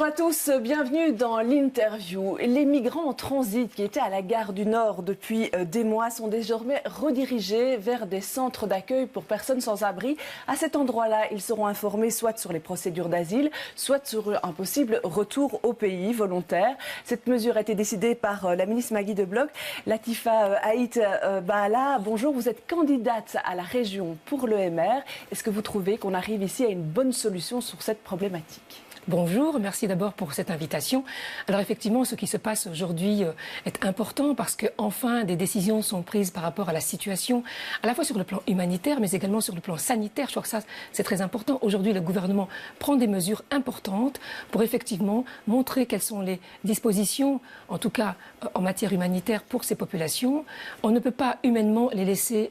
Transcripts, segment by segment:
à tous, bienvenue dans l'interview. Les migrants en transit qui étaient à la gare du Nord depuis des mois sont désormais redirigés vers des centres d'accueil pour personnes sans abri. À cet endroit-là, ils seront informés soit sur les procédures d'asile, soit sur un possible retour au pays volontaire. Cette mesure a été décidée par la ministre Maggie De Bloch. Latifa Aït Baala, bonjour, vous êtes candidate à la région pour l'EMR. Est-ce que vous trouvez qu'on arrive ici à une bonne solution sur cette problématique ? Bonjour, merci d'abord pour cette invitation. Alors effectivement, ce qui se passe aujourd'hui est important parce que enfin des décisions sont prises par rapport à la situation, à la fois sur le plan humanitaire, mais également sur le plan sanitaire. Je crois que ça, c'est très important. Aujourd'hui, le gouvernement prend des mesures importantes pour effectivement montrer quelles sont les dispositions, en tout cas en matière humanitaire, pour ces populations. On ne peut pas humainement les laisser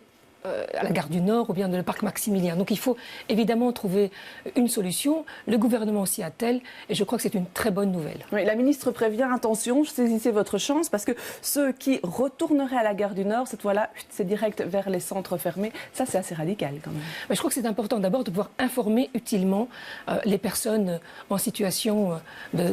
à la gare du Nord ou bien dans le parc Maximilien. Donc il faut évidemment trouver une solution. Le gouvernement s'y attelle et je crois que c'est une très bonne nouvelle. Oui, la ministre prévient, attention, saisissez votre chance parce que ceux qui retourneraient à la gare du Nord, cette fois-là, c'est direct vers les centres fermés. Ça, c'est assez radical quand même. Mais je crois que c'est important d'abord de pouvoir informer utilement les personnes en situation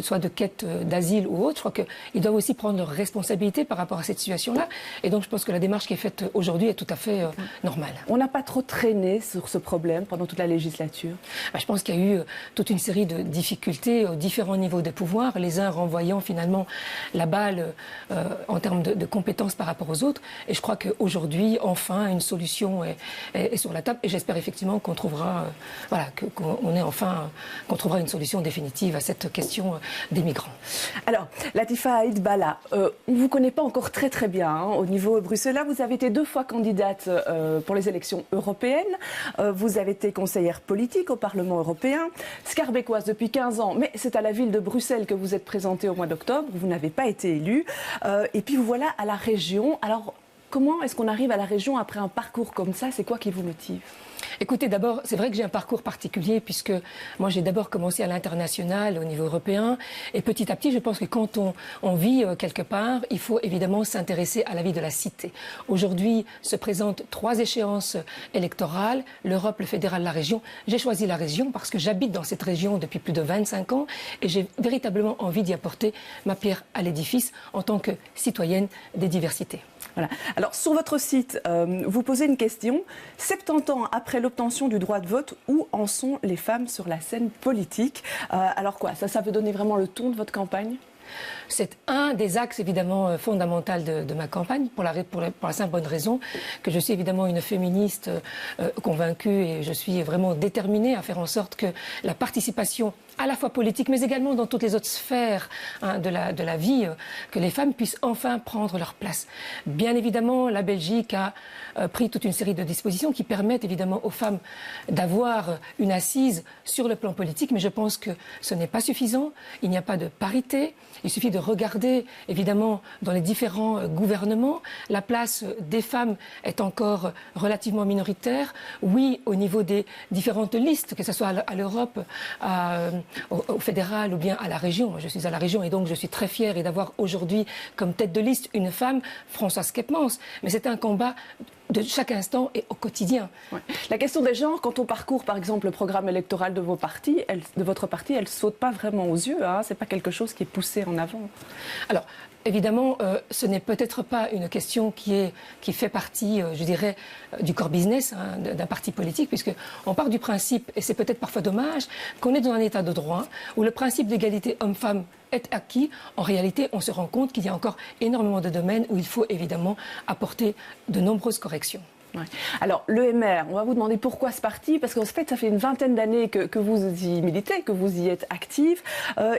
soit de quête d'asile ou autre. Je crois qu'ils doivent aussi prendre leurs responsabilités par rapport à cette situation-là. Et donc je pense que la démarche qui est faite aujourd'hui est tout à fait normal. On n'a pas trop traîné sur ce problème pendant toute la législature. Je pense qu'il y a eu toute une série de difficultés aux différents niveaux de pouvoir, les uns renvoyant finalement la balle en termes de compétences par rapport aux autres. Et je crois qu'aujourd'hui, enfin, une solution est sur la table. Et j'espère effectivement qu'on trouvera, qu'on trouvera une solution définitive à cette question des migrants. Alors, Latifa Aït Baala, on ne vous connaît pas encore très très bien au niveau bruxellois. Vous avez été 2 fois candidate pour les élections européennes. Vous avez été conseillère politique au Parlement européen, scarbécoise depuis 15 ans, mais c'est à la ville de Bruxelles que vous êtes présentée au mois d'octobre. Vous n'avez pas été élue. Et puis vous voilà à la région. Alors, comment est-ce qu'on arrive à la région après un parcours comme ça? C'est quoi qui vous motive? Écoutez, d'abord, c'est vrai que j'ai un parcours particulier puisque moi j'ai d'abord commencé à l'international, au niveau européen, et petit à petit, je pense que quand on vit quelque part, il faut évidemment s'intéresser à la vie de la cité. Aujourd'hui, se présentent 3 échéances électorales, l'Europe, le fédéral, la région. J'ai choisi la région parce que j'habite dans cette région depuis plus de 25 ans et j'ai véritablement envie d'y apporter ma pierre à l'édifice en tant que citoyenne des diversités. Voilà. Alors, sur votre site, vous posez une question. 70 ans après l'obtention du droit de vote, où en sont les femmes sur la scène politique? Alors quoi, ça veut donner vraiment le ton de votre campagne? C'est un des axes évidemment fondamentaux de ma campagne pour la simple bonne raison que je suis évidemment une féministe convaincue et je suis vraiment déterminée à faire en sorte que la participation à la fois politique mais également dans toutes les autres sphères de la vie, que les femmes puissent enfin prendre leur place. Bien évidemment, la Belgique a pris toute une série de dispositions qui permettent évidemment aux femmes d'avoir une assise sur le plan politique, mais je pense que ce n'est pas suffisant. Il n'y a pas de parité. Il suffit de regarder, évidemment, dans les différents gouvernements, la place des femmes est encore relativement minoritaire. Oui, au niveau des différentes listes, que ce soit à l'Europe, au fédéral ou bien à la région. Moi, je suis à la région et donc je suis très fière d'avoir aujourd'hui comme tête de liste une femme, Françoise Keppmans. Mais c'est un combat de chaque instant et au quotidien. Ouais. La question des genres, quand on parcourt par exemple le programme électoral de votre parti, elle ne saute pas vraiment aux yeux. Hein. Ce n'est pas quelque chose qui est poussé en avant. Alors, évidemment, ce n'est peut-être pas une question qui fait partie, je dirais, du core business d'un parti politique, puisqu'on part du principe, et c'est peut-être parfois dommage, qu'on est dans un état de droit où le principe d'égalité homme-femme est acquis. En réalité, on se rend compte qu'il y a encore énormément de domaines où il faut évidemment apporter de nombreuses corrections. Ouais. Alors, l'EMR, on va vous demander pourquoi ce parti, parce qu'en fait, ça fait une vingtaine d'années que vous y militez, que vous y êtes active.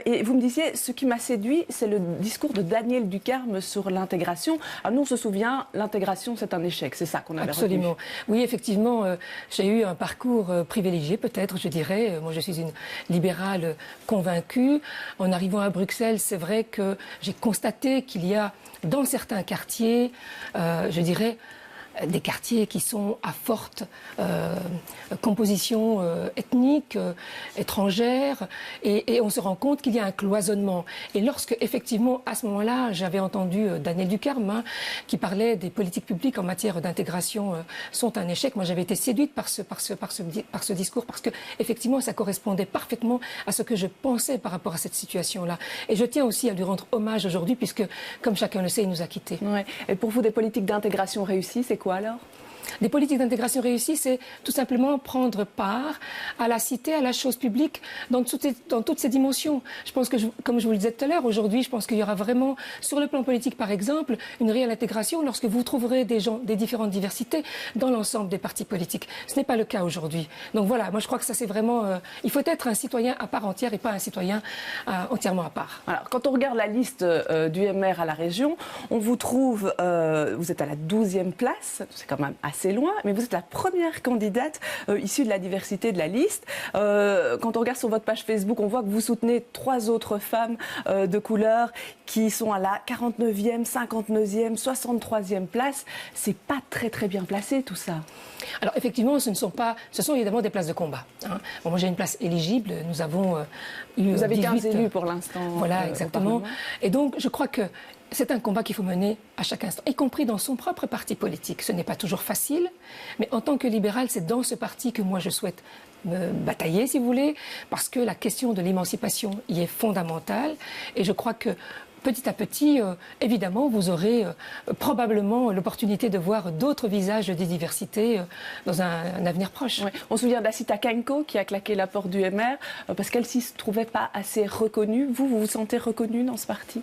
Et vous me disiez, ce qui m'a séduit, c'est le discours de Daniel Ducarme sur l'intégration. Alors, nous, on se souvient, l'intégration, c'est un échec. C'est ça qu'on avait Absolument. retenu. Oui, effectivement, j'ai eu un parcours privilégié, peut-être, je dirais. Moi, je suis une libérale convaincue. En arrivant à Bruxelles, c'est vrai que j'ai constaté qu'il y a, dans certains quartiers, je dirais, des quartiers qui sont à forte composition ethnique, étrangère, et on se rend compte qu'il y a un cloisonnement. Et lorsque, effectivement, à ce moment-là, j'avais entendu Daniel Ducarme qui parlait des politiques publiques en matière d'intégration sont un échec, moi j'avais été séduite par ce discours, parce que, effectivement, ça correspondait parfaitement à ce que je pensais par rapport à cette situation-là. Et je tiens aussi à lui rendre hommage aujourd'hui, puisque, comme chacun le sait, il nous a quittés. Ouais. Et pour vous, des politiques d'intégration réussies, c'est quoi alors ? Des politiques d'intégration réussies, c'est tout simplement prendre part à la cité, à la chose publique, dans toutes ses dimensions. Je pense que, comme je vous le disais tout à l'heure, aujourd'hui, je pense qu'il y aura vraiment, sur le plan politique par exemple, une réelle intégration lorsque vous trouverez des gens des différentes diversités dans l'ensemble des partis politiques. Ce n'est pas le cas aujourd'hui. Donc voilà, moi je crois que ça c'est vraiment... il faut être un citoyen à part entière et pas un citoyen entièrement à part. Alors, quand on regarde la liste du MR à la région, on vous trouve... vous êtes à la 12e place, c'est quand même assez loin, mais vous êtes la première candidate issue de la diversité de la liste. Quand on regarde sur votre page Facebook, on voit que vous soutenez 3 autres femmes de couleur qui sont à la 49e, 59e, 63e place. C'est pas très bien placé tout ça. Alors effectivement, ce sont évidemment des places de combat. Hein. Bon, moi j'ai une place éligible, nous avons eu... Vous avez 18, 15 élus pour l'instant. Voilà, exactement. Et donc je crois que c'est un combat qu'il faut mener à chaque instant, y compris dans son propre parti politique. Ce n'est pas toujours facile, mais en tant que libéral, c'est dans ce parti que moi je souhaite me batailler, si vous voulez, parce que la question de l'émancipation y est fondamentale. Et je crois que petit à petit, évidemment, vous aurez probablement l'opportunité de voir d'autres visages des diversités dans un avenir proche. Ouais. On se souvient d'Assita Kanko qui a claqué la porte du MR parce qu'elle s'y trouvait pas assez reconnue. Vous vous sentez reconnue dans ce parti ?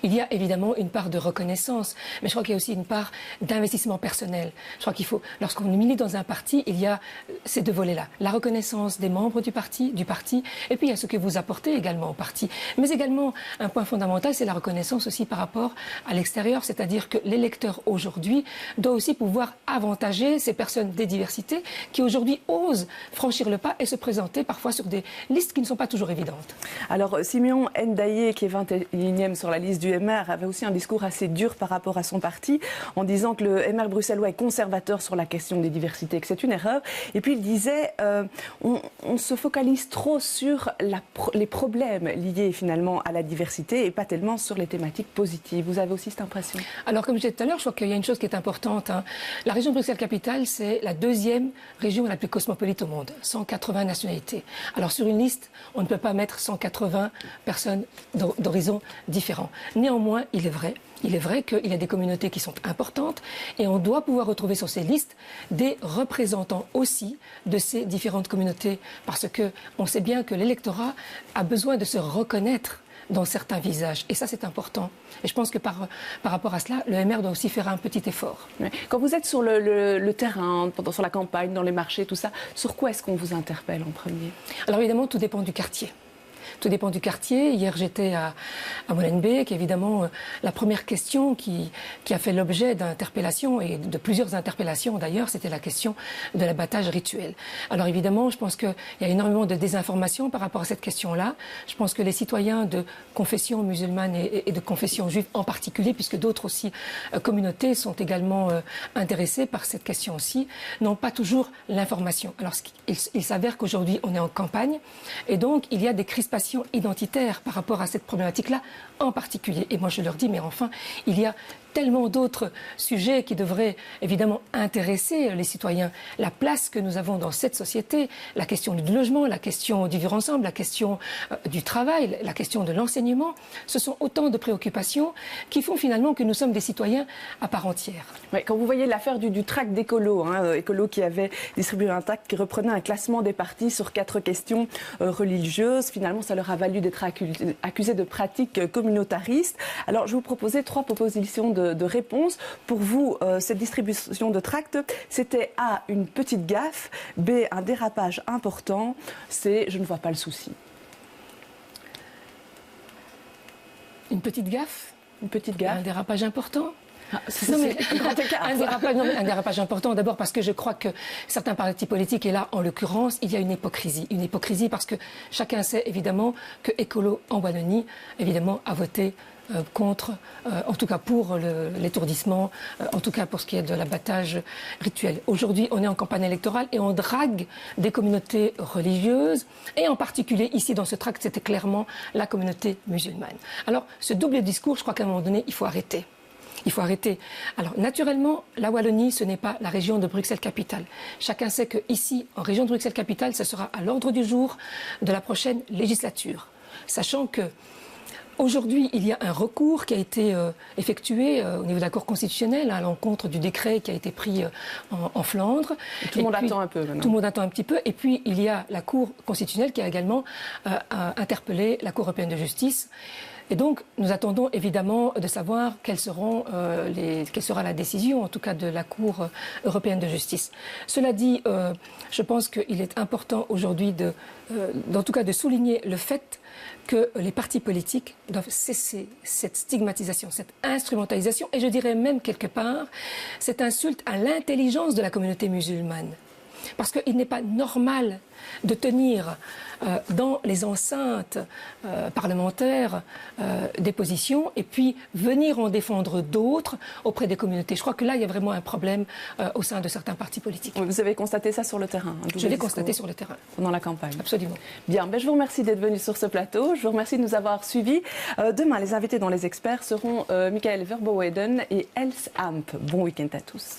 Il y a évidemment une part de reconnaissance, mais je crois qu'il y a aussi une part d'investissement personnel. Je crois qu'il faut, lorsqu'on milite dans un parti, il y a ces 2 volets-là. La reconnaissance des membres du parti, et puis il y a ce que vous apportez également au parti. Mais également, un point fondamental, c'est la reconnaissance aussi par rapport à l'extérieur, c'est-à-dire que l'électeur aujourd'hui doit aussi pouvoir avantager ces personnes des diversités qui aujourd'hui osent franchir le pas et se présenter parfois sur des listes qui ne sont pas toujours évidentes. Alors, Simeon Ndiaye, qui est 21e sur la liste du MR, avait aussi un discours assez dur par rapport à son parti, en disant que le MR bruxellois est conservateur sur la question des diversités, que c'est une erreur. Et puis il disait, on se focalise trop sur les problèmes liés finalement à la diversité et pas tellement sur les thématiques positives. Vous avez aussi cette impression? Alors, comme je disais tout à l'heure, je crois qu'il y a une chose qui est importante. Hein. La région Bruxelles-Capitale, c'est la 2e région la plus cosmopolite au monde, 180 nationalités. Alors, sur une liste, on ne peut pas mettre 180 personnes d'horizons différents. Néanmoins, il est vrai qu'il y a des communautés qui sont importantes et on doit pouvoir retrouver sur ces listes des représentants aussi de ces différentes communautés parce qu'on sait bien que l'électorat a besoin de se reconnaître dans certains visages. Et ça, c'est important. Et je pense que par rapport à cela, le MR doit aussi faire un petit effort. Quand vous êtes sur le terrain, sur la campagne, dans les marchés, tout ça, sur quoi est-ce qu'on vous interpelle en premier? Alors évidemment, tout dépend du quartier. Tout dépend du quartier. Hier, j'étais à Molenbeek. Évidemment, la première question qui a fait l'objet d'interpellations, et de plusieurs interpellations d'ailleurs, c'était la question de l'abattage rituel. Alors évidemment, je pense qu'il y a énormément de désinformation par rapport à cette question-là. Je pense que les citoyens de confession musulmane et de confession juive en particulier, puisque d'autres aussi communautés sont également intéressées par cette question aussi, n'ont pas toujours l'information. Alors il s'avère qu'aujourd'hui, on est en campagne et donc il y a des crispations identitaires par rapport à cette problématique-là en particulier. Et moi, je leur dis, mais enfin, il y a tellement d'autres sujets qui devraient évidemment intéresser les citoyens. La place que nous avons dans cette société, la question du logement, la question du vivre ensemble, la question du travail, la question de l'enseignement, ce sont autant de préoccupations qui font finalement que nous sommes des citoyens à part entière. Ouais, quand vous voyez l'affaire du tract d'Écolo, Écolo qui avait distribué un tract qui reprenait un classement des partis sur 4 questions religieuses, finalement ça leur a valu d'être accusés de pratiques communautaristes. Alors je vous proposais 3 propositions de réponse. Pour vous, cette distribution de tracts, c'était A, une petite gaffe, B, un dérapage important, C, je ne vois pas le souci. Une petite gaffe? Une petite gaffe. Un dérapage important? C'est un grand écart. Un dérapage important, d'abord parce que je crois que certains partis politiques, et là, en l'occurrence, il y a une hypocrisie. Une hypocrisie parce que chacun sait évidemment que Écolo en Wallonie, évidemment, a voté contre, en tout cas pour l'étourdissement, en tout cas pour ce qui est de l'abattage rituel. Aujourd'hui, on est en campagne électorale et on drague des communautés religieuses, et en particulier ici dans ce tract, c'était clairement la communauté musulmane. Alors, ce double discours, je crois qu'à un moment donné, il faut arrêter. Il faut arrêter. Alors, naturellement, la Wallonie, ce n'est pas la région de Bruxelles-Capitale. Chacun sait qu'ici, en région de Bruxelles-Capitale, ce sera à l'ordre du jour de la prochaine législature. Sachant que aujourd'hui, il y a un recours qui a été effectué au niveau de la Cour constitutionnelle à l'encontre du décret qui a été pris en Flandre. Et tout le monde attend un peu maintenant. Tout le monde attend un petit peu. Et puis, il y a la Cour constitutionnelle qui a également interpellé la Cour européenne de justice. Et donc, nous attendons évidemment de savoir quelle sera la décision, en tout cas de la Cour européenne de justice. Cela dit, je pense qu'il est important aujourd'hui en tout cas de souligner le fait que les partis politiques doivent cesser cette stigmatisation, cette instrumentalisation, et je dirais même quelque part cette insulte à l'intelligence de la communauté musulmane. Parce qu'il n'est pas normal de tenir dans les enceintes parlementaires des positions et puis venir en défendre d'autres auprès des communautés. Je crois que là, il y a vraiment un problème au sein de certains partis politiques. Vous avez constaté ça sur le terrain? Je l'ai constaté sur le terrain. Pendant la campagne? Absolument. Bien, je vous remercie d'être venu sur ce plateau. Je vous remercie de nous avoir suivis. Demain, les invités dans les experts seront Michael Verboweden et Els Amp. Bon week-end à tous.